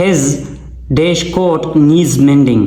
his dash coat needs mending،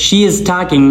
she is talking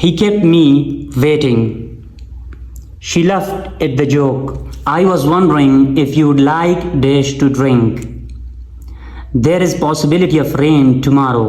he kept me waiting، she laughed at the joke، I was wondering if you would like dash to drink، there is possibility of rain tomorrow۔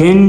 10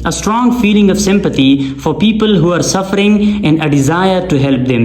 a strong feeling of sympathy for people who are suffering and a desire to help them،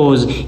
owes،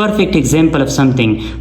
perfect example of something،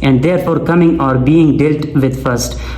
and therefore coming or being dealt with first.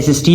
SST,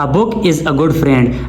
A book is a good friend.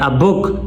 A book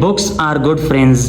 books are good friends.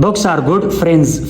books are good friends,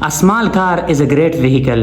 A small car is a great vehicle.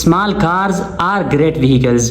small cars are great vehicles.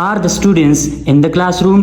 Are the students in the classroom.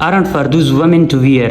aren't for those women to wear.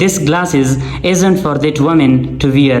this glasses isn't for that woman to wear.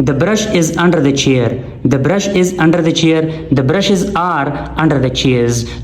the brush is under the chair. the brush is under the chair. the brushes are under the chairs.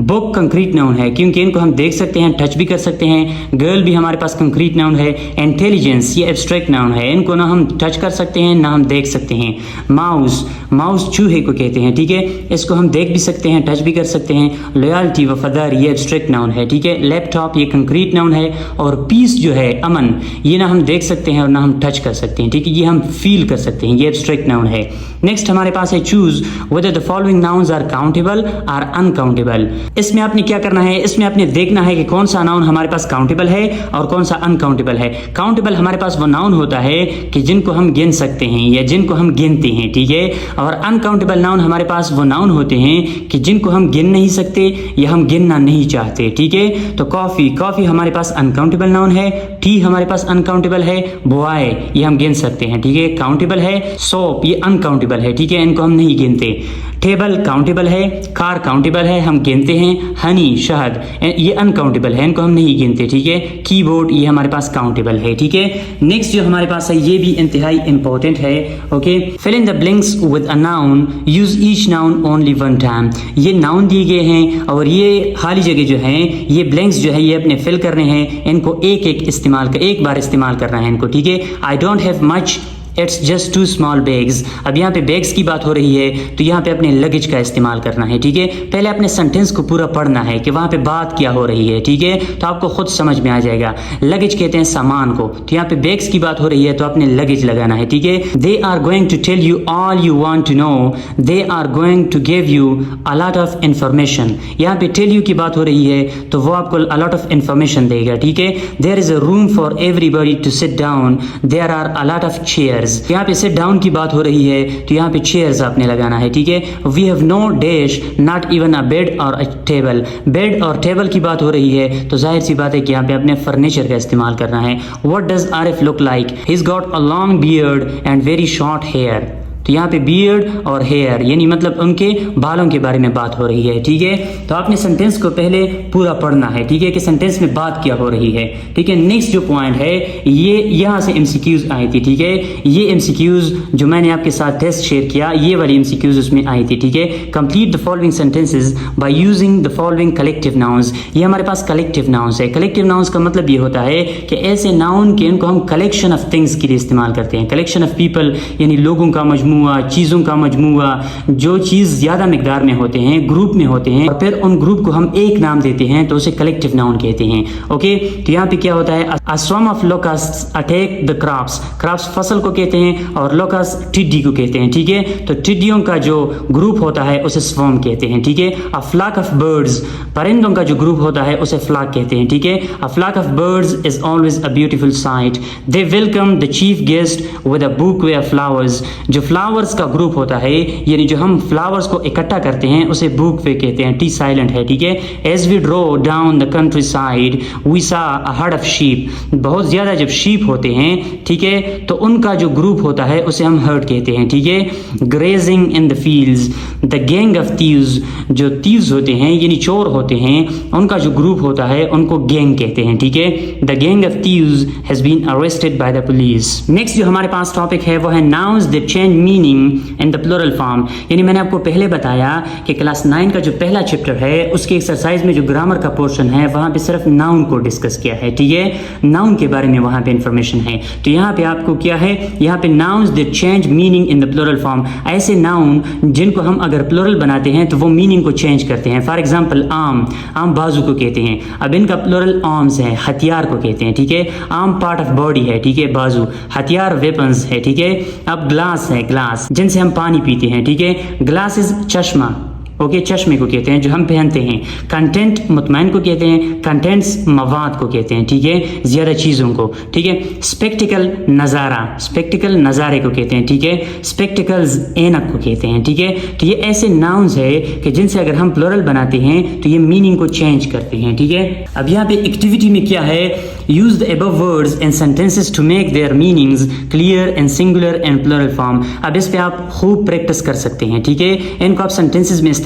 Book concrete noun है क्योंकि इनको हम देख सकते हैं, touch भी कर सकते हैं। गर्ल भी हमारे पास कंक्रीट नाउन है। इंटेलिजेंस ये एब्स्ट्रैक्ट नाउन है, इनको ना हम टच कर सकते हैं ना हम देख सकते हैं। माउस, माउस चूहे को कहते हैं, ठीक है, इसको हम देख भी सकते हैं, टच भी कर सकते हैं। लॉयल्टी वफादारी ये एब्स्ट्रैक्ट नाउन है, ठीक है। लैपटॉप ये कंक्रीट नाउन है। और पीस जो है अमन, ये ना हम देख सकते हैं और ना हम टच कर सकते हैं, ठीक है, ये हम फील कर सकते हैं, ये एब्स्ट्रैक्ट नाउन है। नेक्स्ट हमारे पास है choose whether the following nouns are countable or uncountable. इसमें आपने क्या करना है, इसमें आपने देखना है कि कौन सा नाउन हमारे पास काउंटेबल है और कौन सा अनकाउंटेबल है। काउंटेबल हमारे पास वो नाउन होता है कि जिनको हम गिन सकते हैं या जिनको हम गिनते हैं, ठीक है। और अनकाउंटेबल नाउन हमारे पास वो नाउन होते हैं कि जिनको हम गिन नहीं सकते या हम गिनना नहीं चाहते, ठीक है। तो कॉफी, कॉफी हमारे पास अनकाउंटेबल नाउन है। टी हमारे पास अनकाउंटेबल है। बॉय ये हम गिन सकते हैं, ठीक है, काउंटेबल है। सोप ये अनकाउंटेबल है, ठीक है, इनको हम नहीं गिनते। टेबल काउंटेबल है। कार काउंटेबल है, हम गिनते हैं। हनी शहद ये अनकाउंटेबल है, इनको हम नहीं गिनते, ठीक है। कीबोर्ड ये हमारे पास काउंटेबल है, ठीक है। नेक्स्ट जो हमारे पास है ये भी इंतहाई इंपॉर्टेंट है, okay. Fill in the blanks with a noun, use each noun only one time. ये नाउन दिए गए हैं और ये खाली जगह जो है, ये ब्लैंक्स जो है ये अपने फिल करने हैं, इनको एक बार इस्तेमाल करना है इनको, ठीक है। I don't have much, it's just 2 small bags. अब यहाँ पे बैग्स की बात हो रही है तो यहाँ पे अपने लगेज का इस्तेमाल करना है, ठीक है। पहले अपने सेंटेंस को पूरा पढ़ना है कि वहाँ पे बात क्या हो रही है, ठीक है, तो आपको खुद समझ में आ जाएगा। लगेज कहते हैं सामान को, तो यहाँ पे बैग्स की बात हो रही है तो अपने लगेज लगाना है, ठीक है। They are going to tell you all you want to know, they are going to give you a lot of information. यहाँ पे टेल यू की बात हो रही है तो वो आपको अ लॉट ऑफ इंफॉर्मेशन देगा, ठीक है। There is a room for everybody to sit down, there are a lot of chairs. यहाँ पे सिट डाउन की बात हो रही है तो यहाँ पे चेयर्स आपने लगाना है, ठीक है। We have no dash not even a bed or a table. Bed और टेबल की बात हो रही है तो जाहिर सी बात है कि यहाँ पे अपने फर्नीचर का इस्तेमाल करना है। What does Arif look like, he is got a long beard and very short hair. तो यहाँ पे बियर्ड और हेयर यानी मतलब उनके बालों के बारे में बात हो रही है, ठीक है। तो आपने सेंटेंस को पहले पूरा पढ़ना है, ठीक है, कि सेंटेंस में बात क्या हो रही है, ठीक है। नेक्स्ट जो पॉइंट है ये यहाँ से एमसीक्यूज आई थी, ठीक है। ये एमसीक्यूज जो मैंने आपके साथ टेस्ट शेयर किया, ये वाली एमसीक्यूज उसमें आई थी, ठीक है। Complete the following sentences by using the following collective nouns. ये हमारे पास कलेक्टिव नाउन्स है। कलेक्टिव नाउन्स का मतलब ये होता है कि ऐसे नाउन के इनको हम कलेक्शन ऑफ थिंग्स के लिए इस्तेमाल करते हैं। कलेक्शन ऑफ पीपल यानी लोगों का मजमू, चीज़ों का मजमूआ, जो चीज़ ज़्यादा मिकदार में होते हैं, ग्रुप में होते हैं और फिर उन ग्रुप को हम एक नाम देते हैं तो उसे कलेक्टिव नाउन कहते हैं, ओके। तो यहाँ पे क्या होता है, a swarm of locusts attack the crops. Crops फसल को कहते हैं और लोकस्ट टिड्डी को कहते हैं, ठीक है। तो टिड्डियों का जो ग्रुप होता है उसे स्वॉर्म कहते हैं, ठीक है। अ फ्लॉक ऑफ बर्ड्स, परिंदों का जो ग्रुप होता है उसे फ्लॉक कहते हैं, ठीक है। A flock of birds is always a beautiful sight. They welcome the chief guest with a bouquet of flowers. जो फ्लावर्स का ग्रुप होता है यानी जो हम फ्लावर्स को इकट्ठा करते हैं उसे बुक वे कहते हैं, टी साइलेंट है, ठीक है। As we drove down the countryside we saw a heard of sheep. बहुत ज़्यादा जब शीप होते हैं, ठीक है, तो उनका जो ग्रुप होता है उसे हम हर्ड कहते हैं, ठीक है। Grazing in the fields, the gang of thieves. जो थीव्स होते हैं यानी चोर होते हैं, उनका जो ग्रुप होता है उनको गैंग कहते हैं, ठीक है। The gang of thieves has been arrested by the police. Next जो हमारे पास टॉपिक है वो है nouns that change meaning in the plural form. यानी मैंने आपको पहले बताया कि क्लास 9 का जो पहला चैप्टर है उसके एक्सरसाइज में जो ग्रामर का पोर्शन है वहाँ पे सिर्फ नाउन को डिस्कस किया है, ठीक है। नाउन के बारे में वहाँ पे इंफॉर्मेशन है। तो यहाँ पे आपको क्या है, यहाँ पे nouns that change meaning in the plural form, ऐसे नाउन जिनको हम अगर प्लूरल बनाते हैं तो वो मीनिंग को चेंज करते हैं। फॉर एग्जाम्पल आम, आम बाजू को कहते हैं, अब इनका प्लूरल आर्म्स है, हथियार को कहते हैं, ठीक है। आर्म पार्ट ऑफ बॉडी है, ठीक है, बाजू। हथियार वेपन्स है, ठीक है। अब ग्लास है, ग्लास जिनसे हम पानी पीते हैं, ठीक है। ग्लासेस चश्मा, ओके, चश्मे को कहते हैं जो हम पहनते हैं। कंटेंट मुतमैन को कहते हैं, कंटेंट्स मवाद को कहते हैं, ठीक है, ज़्यादा चीज़ों को, ठीक है। स्पेक्टिकल नज़ारा, स्पेक्टिकल नज़ारे को कहते हैं, ठीक है। स्पेक्टिकल्स ऐनक को कहते हैं, ठीक है। तो ये ऐसे नाउन्स है कि जिनसे अगर हम प्लूरल बनाते हैं तो ये मीनिंग को चेंज करते हैं, ठीक है। अब यहाँ पे एक्टिविटी में क्या है, use the above words in sentences to make their meanings clear in singular and plural form. अब इस पे आप खूब प्रैक्टिस कर सकते हैं, ठीक है। इनको आप सेंटेंसेस में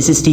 SST,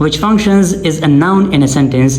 which functions as a noun in a sentence.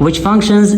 which functions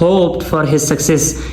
hoped for his success.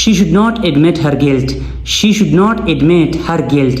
she should not admit her guilt. she should not admit her guilt.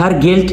her guilt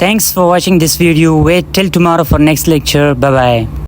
thanks for watching this video. Wait till tomorrow for next lecture. Bye bye.